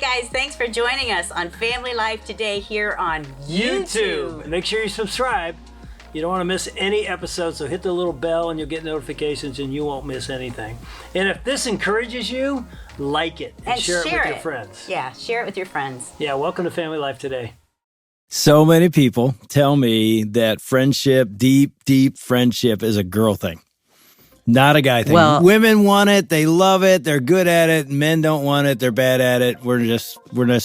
guys, thanks for joining us on Family Life today here on YouTube. Make sure you subscribe. You don't want to miss any episodes, so hit the little bell and you'll get notifications and you won't miss anything. And if this encourages you, like it and share it with your friends. Yeah, share it with your friends. Yeah, welcome to Family Life today. So many people tell me that friendship, deep friendship is a girl thing. Not a guy thing. Well, women want it. They love it. They're good at it. Men don't want it. They're bad at it. We're just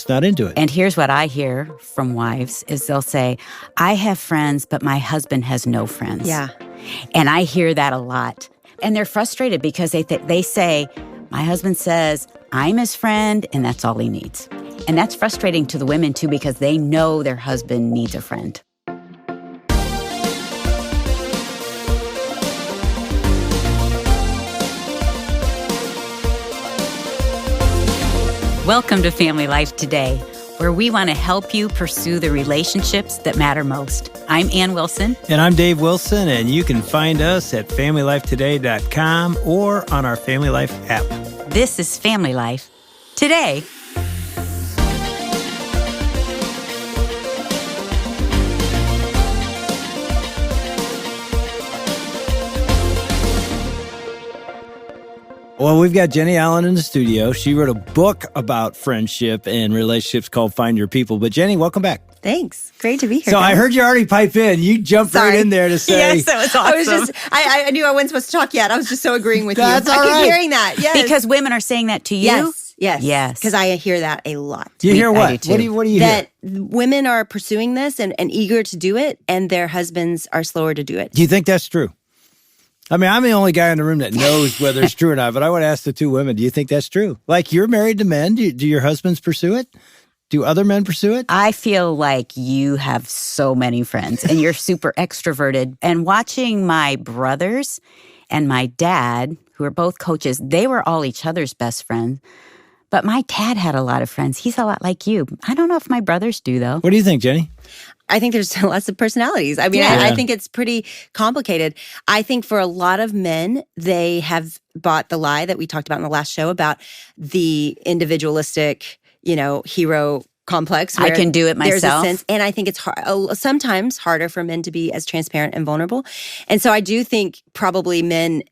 not into it. And here's what I hear from wives is they'll say, I have friends, but my husband has no friends. Yeah. And I hear that a lot. And they're frustrated because they say, my husband says, I'm his friend, and that's all he needs. And that's frustrating to the women, too, because they know their husband needs a friend. Welcome to Family Life Today, where we want to help you pursue the relationships that matter most. I'm Ann Wilson. And I'm Dave Wilson, and you can find us at FamilyLifeToday.com or on our Family Life app. This is Family Life Today. Well, we've got Jennie Allen in the studio. She wrote a book about friendship and relationships called Find Your People. But Jennie, welcome back. Thanks. Great to be here. So guys. I heard you already pipe in. You jumped right in there to say. Yes, that was awesome. I knew I wasn't supposed to talk yet. I was just so agreeing with That's you. all I keep right. hearing that. Yes. Because women are saying that to you? Yes. Because I hear that a lot. You hear I what? do too. What do you That hear? women are pursuing this and eager to do it, and their husbands are slower to do it. Do you think that's true? I mean, I'm the only guy in the room that knows whether it's true or not, but I would ask the two women, do you think that's true? Like, you're married to men. Do your husbands pursue it? Do other men pursue it? I feel like you have so many friends and you're super extroverted. And watching my brothers and my dad, who are both coaches, they were all each other's best friends. But my dad had a lot of friends. He's a lot like you. I don't know if my brothers do, though. What do you think, Jennie? I think there's lots of personalities. I mean, I think it's pretty complicated. I think for a lot of men, they have bought the lie that we talked about in the last show about the individualistic, hero complex. I can do it myself. There's a sense, and I think it's sometimes harder for men to be as transparent and vulnerable. And so I do think probably men,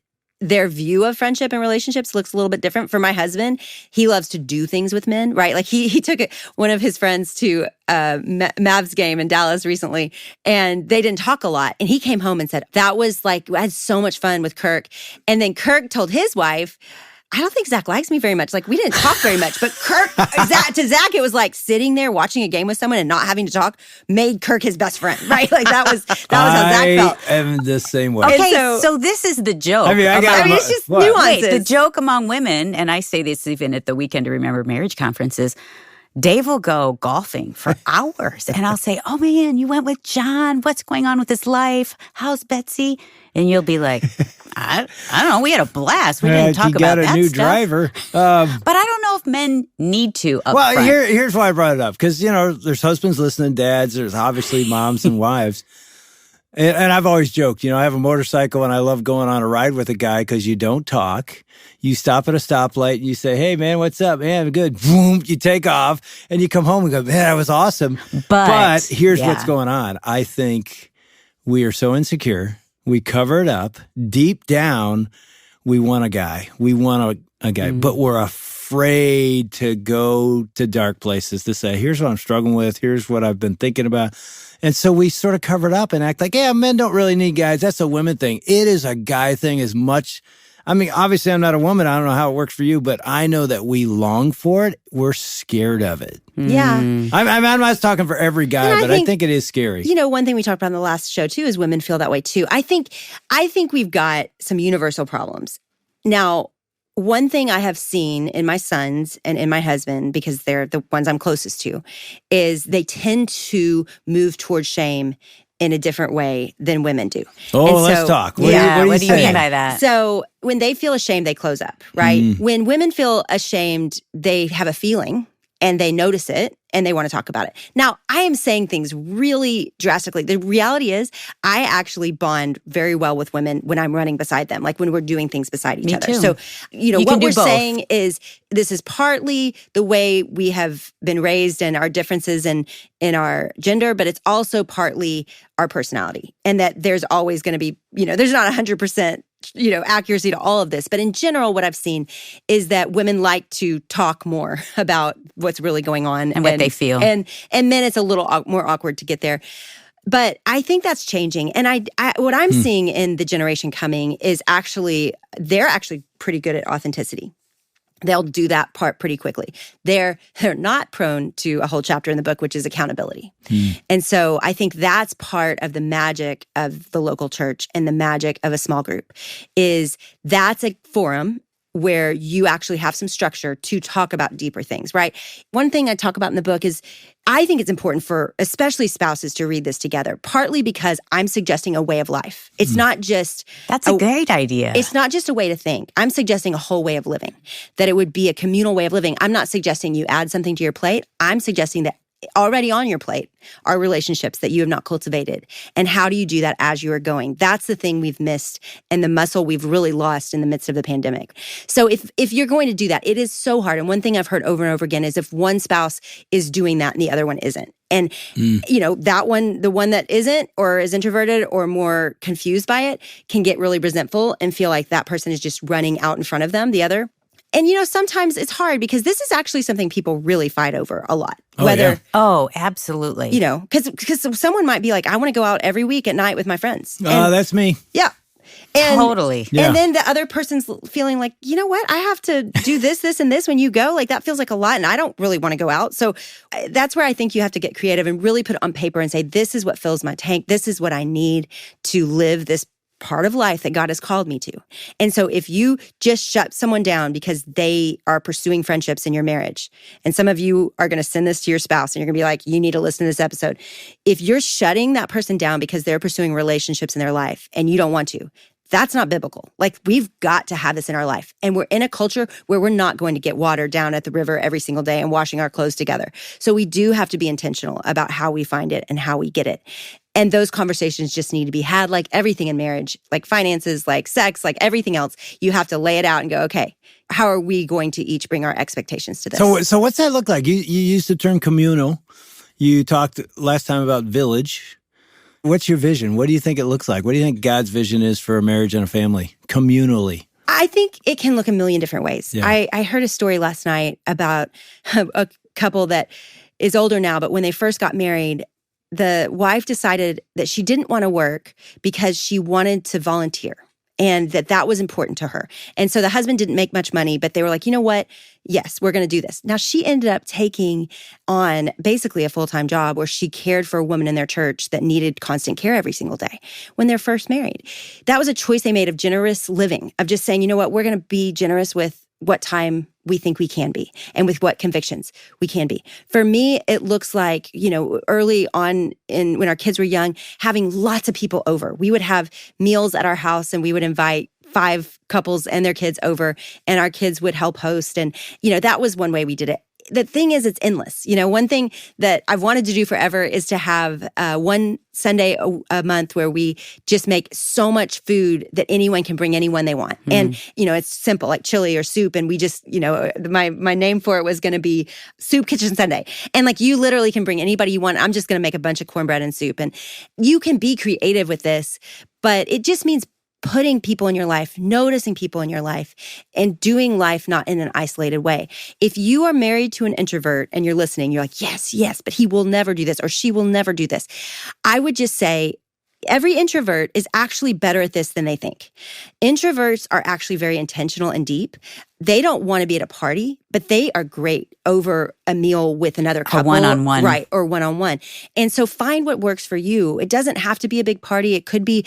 their view of friendship and relationships looks a little bit different. For my husband, he loves to do things with men, right? Like he took one of his friends to Mavs game in Dallas recently, and they didn't talk a lot. And he came home and said, that was like, I had so much fun with Kirk. And then Kirk told his wife, I don't think Zach likes me very much. Like, we didn't talk very much, but Kirk, to Zach, it was like sitting there watching a game with someone and not having to talk made Kirk his best friend, right? Like that was how Zach felt. I am the same way. Okay, so this is the joke. I mean, it's just nuances. Wait, the joke among women, and I say this even at the Weekend to Remember Marriage conferences, Dave will go golfing for hours. And I'll say, oh man, you went with John. What's going on with his life? How's Betsy? And you'll be like, I don't know. We had a blast. We didn't talk about that You got a new stuff. driver. But I don't know if men need to up Well, front. here's why I brought it up. Because, there's husbands listening, dads. There's obviously moms and wives. And I've always joked, I have a motorcycle and I love going on a ride with a guy because you don't talk. You stop at a stoplight and you say, hey, man, what's up? Man, good. Boom, you take off and you come home and go, man, that was awesome. But here's what's going on. I think we are so insecure. We cover it up. Deep down, we want a guy. We want a guy, but we're afraid to go to dark places to say, here's what I'm struggling with. Here's what I've been thinking about. And so we sort of cover it up and act like, yeah, men don't really need guys. That's a women thing. It is a guy thing as much. I mean, obviously, I'm not a woman. I don't know how it works for you, but I know that we long for it. We're scared of it. Yeah. I'm not talking for every guy, but I think it is scary. One thing we talked about in the last show, too, is women feel that way, too. I think we've got some universal problems. Now, one thing I have seen in my sons and in my husband, because they're the ones I'm closest to, is they tend to move towards shame in a different way than women do. Oh, let's talk. What do you mean by that? So when they feel ashamed, they close up, right? When women feel ashamed, they have a feeling and they notice it and they want to talk about it. Now, I am saying things really drastically. The reality is I actually bond very well with women when I'm running beside them, like when we're doing things beside each Me other. too. So, You what can do we're both. saying is this is partly the way we have been raised and our differences in our gender, but it's also partly our personality, and that there's always going to be, there's not 100%, accuracy to all of this. But in general, what I've seen is that women like to talk more about what's really going on And what they feel. And men, it's a little more awkward to get there. But I think that's changing. And I what I'm seeing in the generation coming is they're actually pretty good at authenticity. They'll do that part pretty quickly. They're not prone to a whole chapter in the book, which is accountability. And so I think that's part of the magic of the local church and the magic of a small group is that's a forum where you actually have some structure to talk about deeper things, right? One thing I talk about in the book is I think it's important for especially spouses to read this together, partly because I'm suggesting a way of life. It's not just— That's a great idea. It's not just a way to think. I'm suggesting a whole way of living, that it would be a communal way of living. I'm not suggesting you add something to your plate. I'm suggesting that already on your plate are relationships that you have not cultivated. And how do you do that as you are going? That's the thing we've missed and the muscle we've really lost in the midst of the pandemic. So if you're going to do that, it is so hard. And one thing I've heard over and over again is if one spouse is doing that and the other one isn't. And, that one, the one that isn't or is introverted or more confused by it can get really resentful and feel like that person is just running out in front of them, the other. And, sometimes it's hard because this is actually something people really fight over a lot. Oh, absolutely. Because someone might be like, I want to go out every week at night with my friends. That's me. Yeah. And, Totally. Yeah. And then the other person's feeling like, you know what? I have to do this, and this when you go. Like, that feels like a lot, and I don't really want to go out. So that's where I think you have to get creative and really put it on paper and say, this is what fills my tank. This is what I need to live this part of life that God has called me to. And so if you just shut someone down because they are pursuing friendships in your marriage, and some of you are going to send this to your spouse and you're going to be like, you need to listen to this episode. If you're shutting that person down because they're pursuing relationships in their life and you don't want to, that's not biblical. Like, we've got to have this in our life. And we're in a culture where we're not going to get water down at the river every single day and washing our clothes together. So we do have to be intentional about how we find it and how we get it. And those conversations just need to be had, like everything in marriage, like finances, like sex, like everything else. You have to lay it out and go, okay, how are we going to each bring our expectations to this? So what's that look like? You used the term communal. You talked last time about village. What's your vision? What do you think it looks like? What do you think God's vision is for a marriage and a family, communally? I think it can look a million different ways. Yeah. I heard a story last night about a couple that is older now, but when they first got married, the wife decided that she didn't want to work because she wanted to volunteer and that was important to her. And so the husband didn't make much money, but they were like, you know what? Yes, we're going to do this. Now, she ended up taking on basically a full-time job where she cared for a woman in their church that needed constant care every single day when they're first married. That was a choice they made of generous living, of just saying, you know what? We're going to be generous with what time we think we can be and with what convictions we can be. For me, it looks like, early on when our kids were young, having lots of people over. We would have meals at our house and we would invite 5 couples and their kids over, and our kids would help host. And, that was one way we did it. The thing is, it's endless. One thing that I've wanted to do forever is to have one Sunday a month where we just make so much food that anyone can bring anyone they want. And, it's simple, like chili or soup. And we just, my name for it was going to be Soup Kitchen Sunday. And like, you literally can bring anybody you want. I'm just going to make a bunch of cornbread and soup. And you can be creative with this, but it just means putting people in your life, noticing people in your life, and doing life not in an isolated way. If you are married to an introvert and you're listening, you're like, yes, but he will never do this or she will never do this. I would just say, every introvert is actually better at this than they think. Introverts are actually very intentional and deep. They don't want to be at a party, but they are great over a meal with another couple. Or one-on-one. Right, or one-on-one. And so find what works for you. It doesn't have to be a big party. It could be,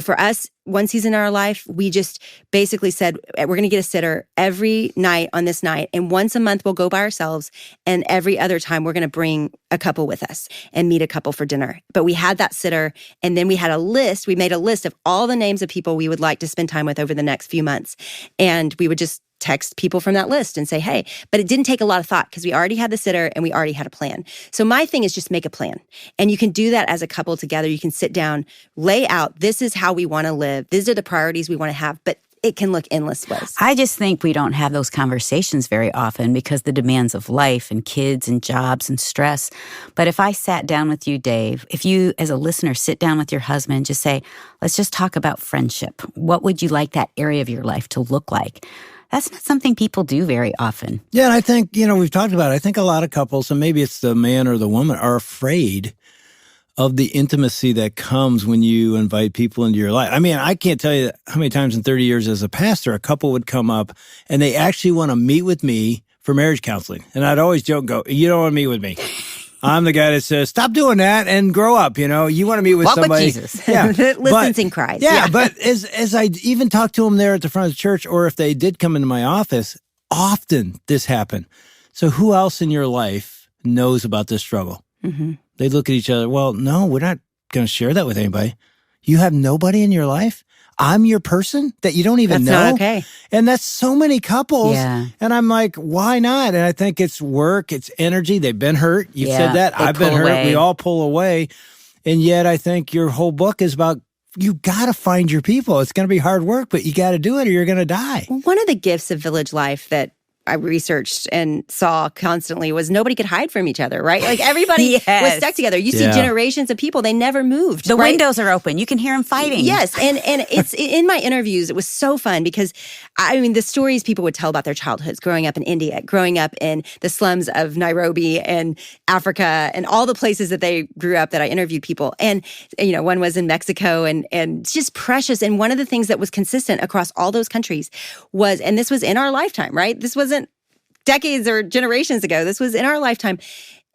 for us, one season in our life, we just basically said, we're going to get a sitter every night on this night. And once a month, we'll go by ourselves. And every other time, we're going to bring a couple with us and meet a couple for dinner. But we had that sitter. And then we had a list. We made a list of all the names of people we would like to spend time with over the next few months. And we would just text people from that list and say, hey, but it didn't take a lot of thought because we already had the sitter and we already had a plan. So my thing is just make a plan. And you can do that as a couple together. You can sit down, lay out, this is how we want to live. These are the priorities we want to have, but it can look endless ways. I just think we don't have those conversations very often because the demands of life and kids and jobs and stress. But if I sat down with you, Dave, if you as a listener sit down with your husband and just say, let's just talk about friendship. What would you like that area of your life to look like? That's not something people do very often. Yeah, and I think, we've talked about it. I think a lot of couples, and maybe it's the man or the woman, are afraid of the intimacy that comes when you invite people into your life. I mean, I can't tell you how many times in 30 years as a pastor, a couple would come up and they actually want to meet with me for marriage counseling. And I'd always joke and go, you don't want to meet with me. I'm the guy that says, stop doing that and grow up. You want to meet with Walk somebody. With Jesus. Yeah. Listens and cries. Yeah, but as I even talk to them there at the front of the church, or if they did come into my office, often this happened. So who else in your life knows about this struggle? Mm-hmm. They look at each other. Well, no, we're not going to share that with anybody. You have nobody in your life? I'm your person that you don't even know? That's not okay. And that's so many couples. Yeah. And I'm like, why not? And I think it's work, it's energy. They've been hurt. You've said that. I've been hurt. Away. We all pull away. And yet I think your whole book is about you got to find your people. It's going to be hard work, but you got to do it or you're going to die. Well, one of the gifts of village life that I researched and saw constantly was nobody could hide from each other, right? Like everybody was stuck together. You see generations of people, they never moved. The windows are open. You can hear them fighting. Yes. And it's in my interviews, it was so fun because the stories people would tell about their childhoods, growing up in India, growing up in the slums of Nairobi and Africa and all the places that they grew up that I interviewed people. And, one was in Mexico and just precious. And one of the things that was consistent across all those countries was, and this was in our lifetime, right? This wasn't decades or generations ago. This was in our lifetime.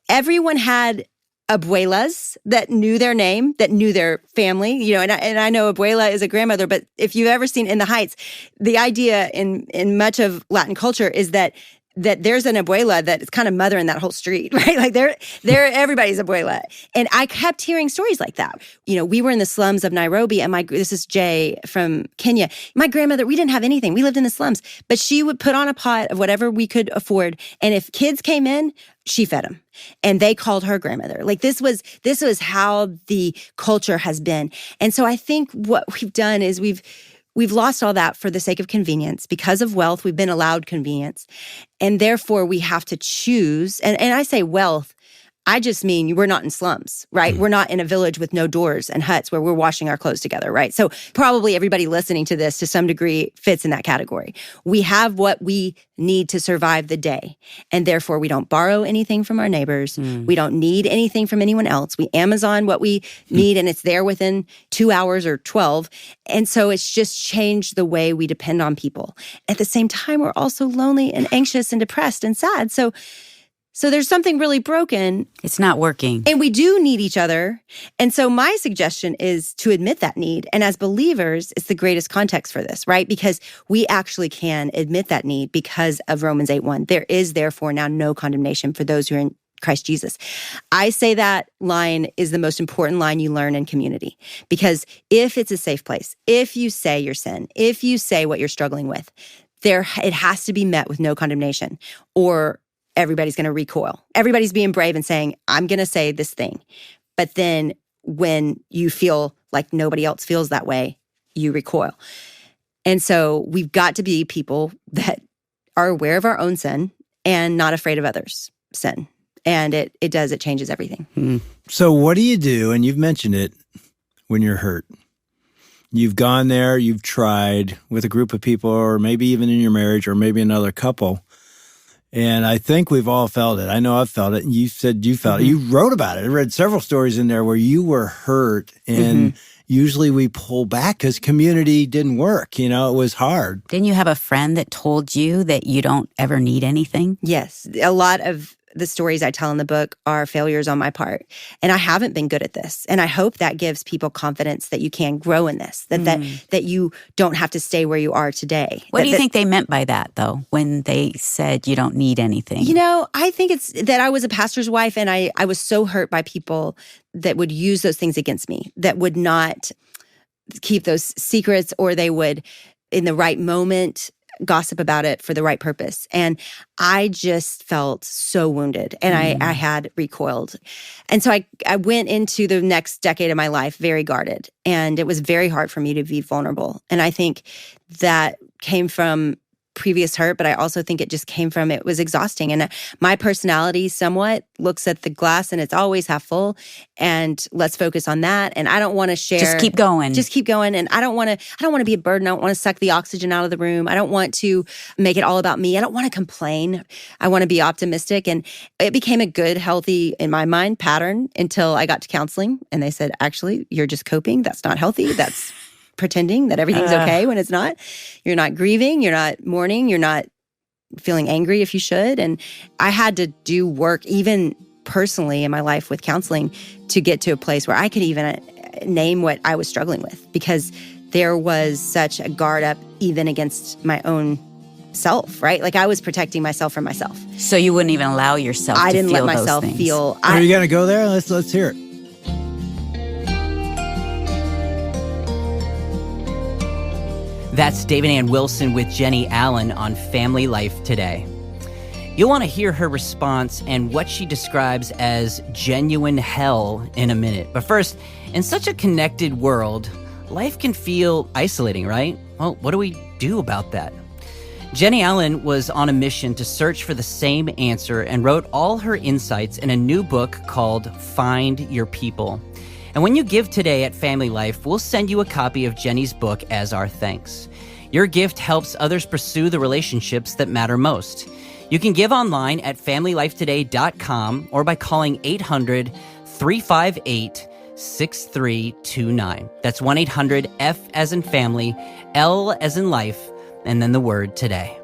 Everyone had abuelas that knew their name, that knew their family, and I know abuela is a grandmother, but if you've ever seen In the Heights, the idea in much of Latin culture is that there's an abuela that is kind of mothering that whole street, right? Like they're everybody's abuela. And I kept hearing stories like that. We were in the slums of Nairobi and this is Jay from Kenya. My grandmother, we didn't have anything. We lived in the slums, but she would put on a pot of whatever we could afford. And if kids came in, she fed them and they called her grandmother. Like this was how the culture has been. And so I think what we've done is We've lost all that for the sake of convenience. Because of wealth, we've been allowed convenience. And therefore, we have to choose. And I say wealth, I just mean we're not in slums, right? We're not in a village with no doors and huts where we're washing our clothes together, right? So probably everybody listening to this to some degree fits in that category. We have what we need to survive the day. And therefore, we don't borrow anything from our neighbors. We don't need anything from anyone else. We Amazon what we need and it's there within 2 hours or 12. And so it's just changed the way we depend on people. At the same time, we're also lonely and anxious and depressed and sad. So there's something really broken. It's not working. And we do need each other. And so my suggestion is to admit that need. And as believers, it's the greatest context for this, right? Because we actually can admit that need because of Romans 8:1. There is therefore now no condemnation for those who are in Christ Jesus. I say that line is the most important line you learn in community. Because if it's a safe place, if you say your sin, if you say what you're struggling with, it has to be met with no condemnation or everybody's going to recoil. Everybody's being brave and saying, I'm going to say this thing. But then when you feel like nobody else feels that way, you recoil. And so we've got to be people that are aware of our own sin and not afraid of others' sin. And it changes everything. So what do you do, and you've mentioned it, when you're hurt? You've gone there, you've tried with a group of people, or maybe even in your marriage, or maybe another couple. And I think we've all felt it. I know I've felt it. And you said you felt it. You wrote about it. I read several stories in there where you were hurt. And usually we pull back because community didn't work. It was hard. Didn't you have a friend that told you that you don't ever need anything? Yes. A lot of the stories I tell in the book are failures on my part. And I haven't been good at this. And I hope that gives people confidence that you can grow in this, that you don't have to stay where you are today. What do you think they meant by that, though, when they said you don't need anything? I think it's that I was a pastor's wife and I was so hurt by people that would use those things against me, that would not keep those secrets, or they would, in the right moment, gossip about it for the right purpose. And I just felt so wounded, and I had recoiled. And so I went into the next decade of my life very guarded, and it was very hard for me to be vulnerable. And I think that came from previous hurt, but I also think it just came from, it was exhausting. And my personality somewhat looks at the glass and it's always half full, and let's focus on that. And I don't want to share. Just keep going. And I don't want to be a burden. I don't want to suck the oxygen out of the room. I don't want to make it all about me. I don't want to complain. I want to be optimistic. And it became a good, healthy, in my mind, pattern until I got to counseling. And they said, actually, you're just coping. That's not healthy. That's pretending that everything's okay when it's not. You're not grieving, you're not mourning, you're not feeling angry if you should. And I had to do work, even personally in my life with counseling, to get to a place where I could even name what I was struggling with, because there was such a guard up even against my own self, right? Like I was protecting myself from myself. So you wouldn't even allow yourself to feel those things. I didn't let myself feel. Are you going to go there? Let's hear it. That's David Ann Wilson with Jennie Allen on Family Life Today. You'll want to hear her response and what she describes as genuine hell in a minute. But first, in such a connected world, life can feel isolating, right? Well, what do we do about that? Jennie Allen was on a mission to search for the same answer and wrote all her insights in a new book called Find Your People. And when you give today at Family Life, we'll send you a copy of Jennie's book as our thanks. Your gift helps others pursue the relationships that matter most. You can give online at FamilyLifeToday.com or by calling 800-358-6329. That's 1-800-F as in family, L as in life, and then the word today.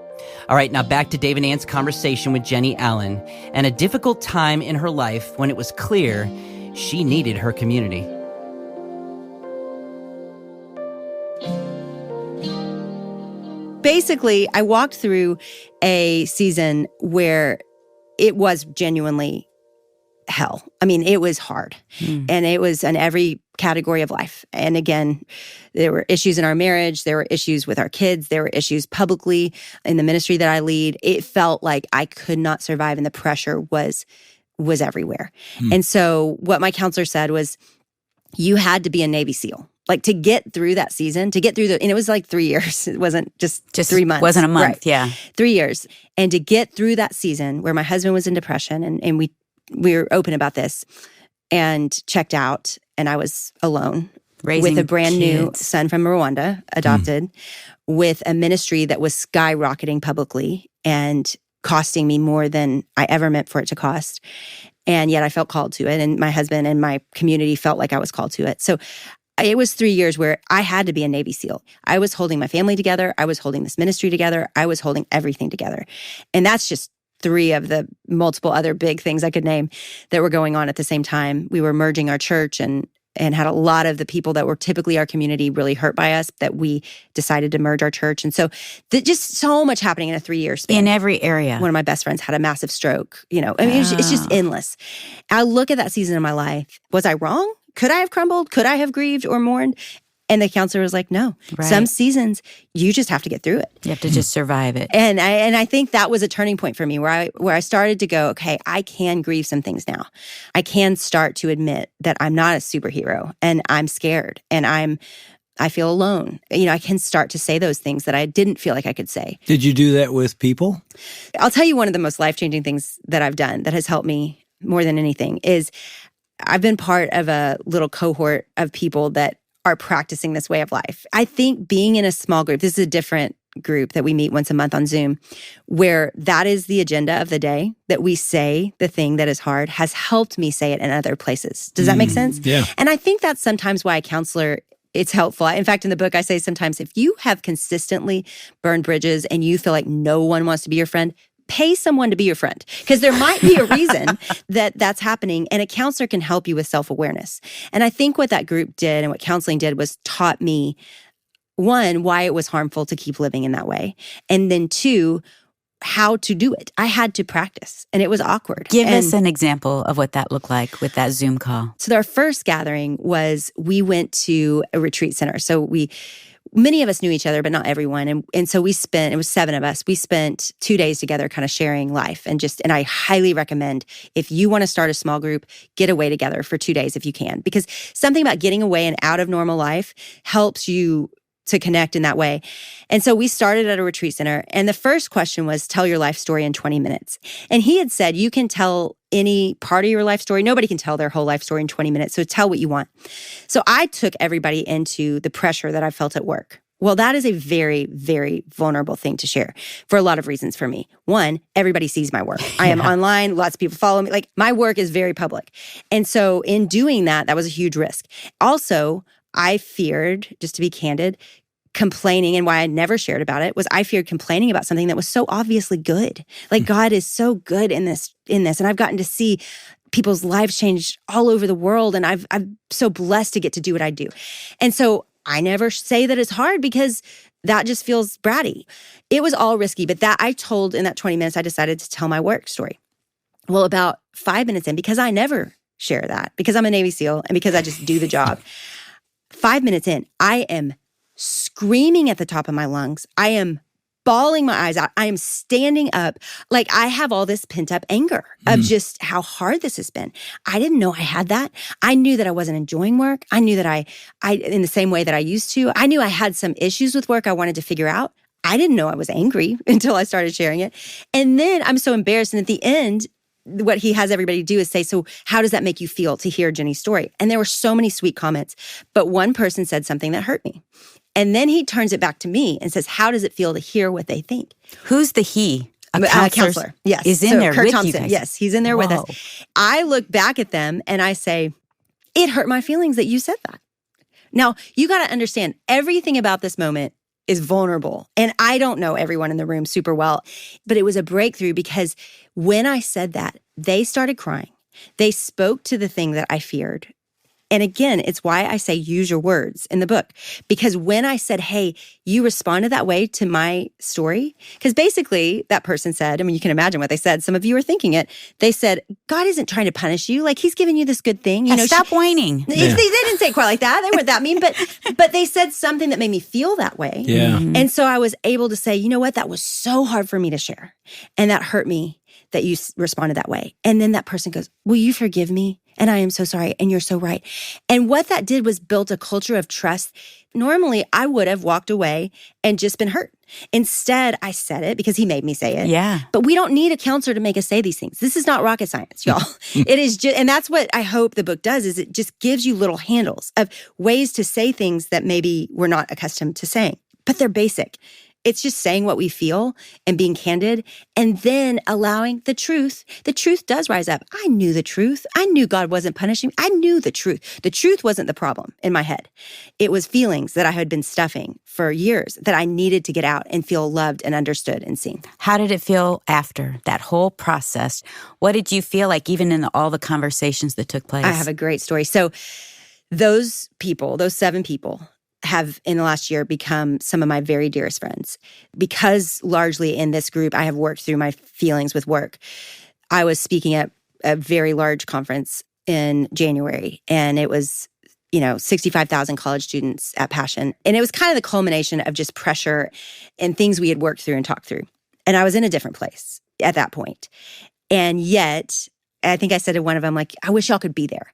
All right, now back to Dave and Ann's conversation with Jennie Allen and a difficult time in her life when it was clear she needed her community. Basically, I walked through a season where it was genuinely hell. I mean, it was hard. And it was in every category of life. And again, there were issues in our marriage. There were issues with our kids. There were issues publicly in the ministry that I lead. It felt like I could not survive, and the pressure was everywhere. And so what my counselor said was, you had to be a Navy SEAL. Like to get through that season, and it was like 3 years. It wasn't just 3 months. Wasn't a month, right. Yeah. 3 years. And to get through that season where my husband was in depression, and we were open about this, and checked out, and I was alone Raising with a brand new kids. son from Rwanda, adopted, with a ministry that was skyrocketing publicly and costing me more than I ever meant for it to cost. And yet I felt called to it, and my husband and my community felt like I was called to it. So it was 3 years where I had to be a Navy SEAL. I was holding my family together. I was holding this ministry together. I was holding everything together. And that's just 3 of the multiple other big things I could name that were going on at the same time. We were merging our church and had a lot of the people that were typically our community really hurt by us, that we decided to merge our church. And so just so much happening in a 3-year span. In every area. One of my best friends had a massive stroke. I mean, it's just endless. I look at that season of my life. Was I wrong? Could I have crumbled? Could I have grieved or mourned? And the counselor was like, no. Right. Some seasons, you just have to get through it. You have to just survive it. And I think that was a turning point for me where I started to go, okay, I can grieve some things now. I can start to admit that I'm not a superhero, and I'm scared, and I feel alone. I can start to say those things that I didn't feel like I could say. Did you do that with people? I'll tell you, one of the most life-changing things that I've done that has helped me more than anything is I've been part of a little cohort of people that are practicing this way of life. I think being in a small group, this is a different group that we meet once a month on Zoom, where that is the agenda of the day, that we say the thing that is hard, has helped me say it in other places. Does that make sense? Yeah. And I think that's sometimes why a counselor, it's helpful. In fact, in the book, I say sometimes if you have consistently burned bridges and you feel like no one wants to be your friend, pay someone to be your friend, because there might be a reason that that's happening, and a counselor can help you with self-awareness. And I think what that group did and what counseling did was taught me, 1, why it was harmful to keep living in that way, and then 2, how to do it. I had to practice, and it was awkward. Give us an example of what that looked like with that Zoom call. So our first gathering was, we went to a retreat center. So we many of us knew each other, but not everyone. And so it was 7 of us. We spent 2 days together kind of sharing life. And I highly recommend, if you want to start a small group, get away together for 2 days if you can. Because something about getting away and out of normal life helps you to connect in that way. And so we started at a retreat center. And the first question was, tell your life story in 20 minutes. And he had said, you can tell any part of your life story. Nobody can tell their whole life story in 20 minutes. So tell what you want. So I took everybody into the pressure that I felt at work. Well, that is a very, very vulnerable thing to share for a lot of reasons for me. One, everybody sees my work. I am online. Lots of people follow me. Like, my work is very public. And so in doing that, that was a huge risk. Also, I feared, just to be candid, complaining, and why I never shared about it was I feared complaining about something that was so obviously good. Like, God is so good in this. And I've gotten to see people's lives change all over the world. And I'm so blessed to get to do what I do. And so I never say that it's hard because that just feels bratty. It was all risky, but that I told in that 20 minutes, I decided to tell my work story. Well, about 5 minutes in, because I never share that, because I'm a Navy SEAL and because I just do the job, 5 minutes in, I am screaming at the top of my lungs. I am bawling my eyes out. I am standing up. Like, I have all this pent up anger of just how hard this has been. I didn't know I had that. I knew that I wasn't enjoying work. I knew that I in the same way that I used to. I knew I had some issues with work I wanted to figure out. I didn't know I was angry until I started sharing it. And then I'm so embarrassed. And at the end, what he has everybody do is say, so how does that make you feel to hear Jennie's story? And there were so many sweet comments, but one person said something that hurt me. And then he turns it back to me and says, how does it feel to hear what they think? Who's the he? A counselor. Yes. Is in there Kurt with Thompson. you guys. Yes, he's in there with us. I look back at them and I say, it hurt my feelings that you said that. Now, you got to understand, everything about this moment is vulnerable. And I don't know everyone in the room super well, but it was a breakthrough because when I said that, they started crying. They spoke to the thing that I feared. And again, it's why I say use your words in the book. Because when I said, hey, you responded that way to my story, because basically that person said, I mean, you can imagine what they said. Some of you are thinking it. They said, God isn't trying to punish you. Like, he's giving you this good thing. You know, stop whining. They didn't say it quite like that. They weren't that mean, but they said something that made me feel that way. Yeah. And so I was able to say, you know what? That was so hard for me to share. And that hurt me that you responded that way. And then that person goes, will you forgive me? And I am so sorry. And you're so right. And what that did was built a culture of trust. Normally, I would have walked away and just been hurt. Instead, I said it because he made me say it. Yeah. But we don't need a counselor to make us say these things. This is not rocket science, y'all. It is just, and that's what I hope the book does, is it just gives you little handles of ways to say things that maybe we're not accustomed to saying. But they're basic. It's just saying what we feel and being candid and then allowing the truth. The truth does rise up. I knew the truth. I knew God wasn't punishing me. I knew the truth. The truth wasn't the problem in my head. It was feelings that I had been stuffing for years that I needed to get out and feel loved and understood and seen. How did it feel after that whole process? What did you feel like even in all the conversations that took place? I have a great story. So those people, those 7 people, have in the last year become some of my very dearest friends. Because largely in this group, I have worked through my feelings with work. I was speaking at a very large conference in January, and it was, 65,000 college students at Passion. And it was kind of the culmination of just pressure and things we had worked through and talked through. And I was in a different place at that point. And yet, I think I said to one of them, like, I wish y'all could be there.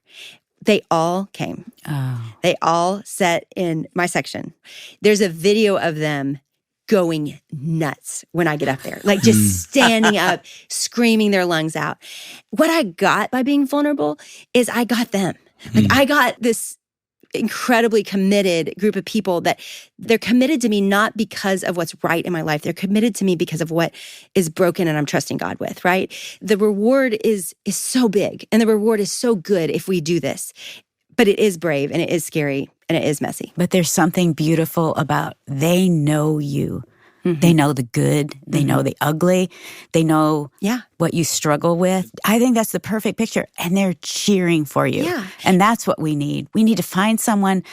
They all came. Oh. They all sat in my section. There's a video of them going nuts when I get up there, like just standing up, screaming their lungs out. What I got by being vulnerable is I got them. Like, I got this incredibly committed group of people that they're committed to me not because of what's right in my life. They're committed to me because of what is broken and I'm trusting God with, right? The reward is so big and the reward is so good if we do this. But it is brave and it is scary and it is messy. But there's something beautiful about they know you. Mm-hmm. They know the good. They know the ugly. They know what you struggle with. I think that's the perfect picture. And they're cheering for you. Yeah. And that's what we need. We need to find someone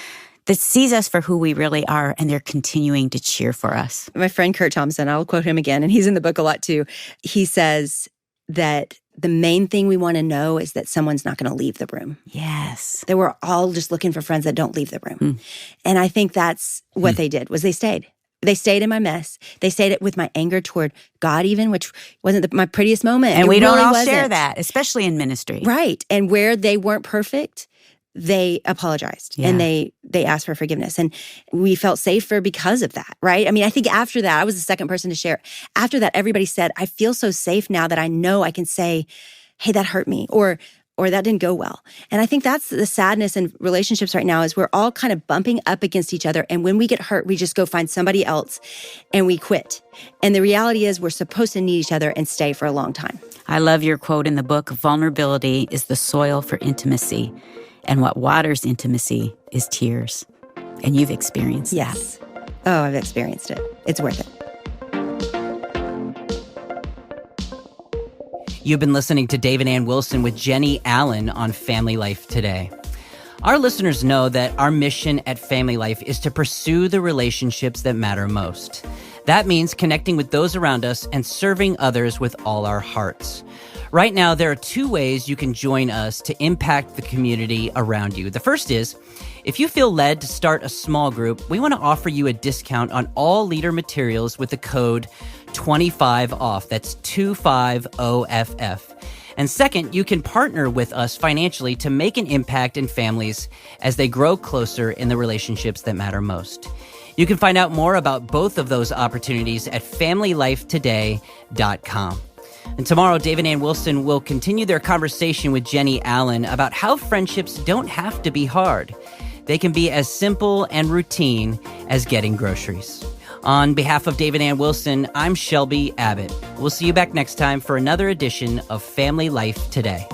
that sees us for who we really are, and they're continuing to cheer for us. My friend Kurt Thompson, I'll quote him again, and he's in the book a lot too. He says that the main thing we want to know is that someone's not going to leave the room. Yes. That we're all just looking for friends that don't leave the room. And I think that's what they did, was they stayed. They stayed in my mess. They stayed with my anger toward God even, which wasn't my prettiest moment. And we don't really all wasn't. share that, especially in ministry. Right. And where they weren't perfect, they apologized and they asked for forgiveness. And we felt safer because of that, right? I mean, I think after that, I was the second person to share. After that, everybody said, I feel so safe now that I know I can say, hey, that hurt me, or that didn't go well. And I think that's the sadness in relationships right now, is we're all kind of bumping up against each other. And when we get hurt, we just go find somebody else and we quit. And the reality is we're supposed to need each other and stay for a long time. I love your quote in the book, vulnerability is the soil for intimacy. And what waters intimacy is tears. And you've experienced Yes. Oh, I've experienced it. It's worth it. You've been listening to Dave and Ann Wilson with Jennie Allen on Family Life Today. Our listeners know that our mission at Family Life is to pursue the relationships that matter most. That means connecting with those around us and serving others with all our hearts. Right now, there are 2 ways you can join us to impact the community around you. The first is, if you feel led to start a small group, we want to offer you a discount on all leader materials with the code 25OFF. That's 25OFF. And second, you can partner with us financially to make an impact in families as they grow closer in the relationships that matter most. You can find out more about both of those opportunities at FamilyLifeToday.com. And tomorrow, Dave and Ann Wilson will continue their conversation with Jennie Allen about how friendships don't have to be hard. They can be as simple and routine as getting groceries. On behalf of Dave and Ann Wilson, I'm Shelby Abbott. We'll see you back next time for another edition of Family Life Today.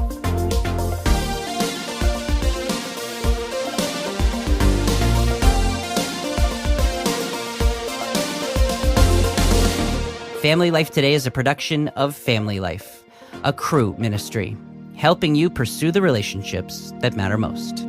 Family Life Today is a production of Family Life, a Cru ministry, helping you pursue the relationships that matter most.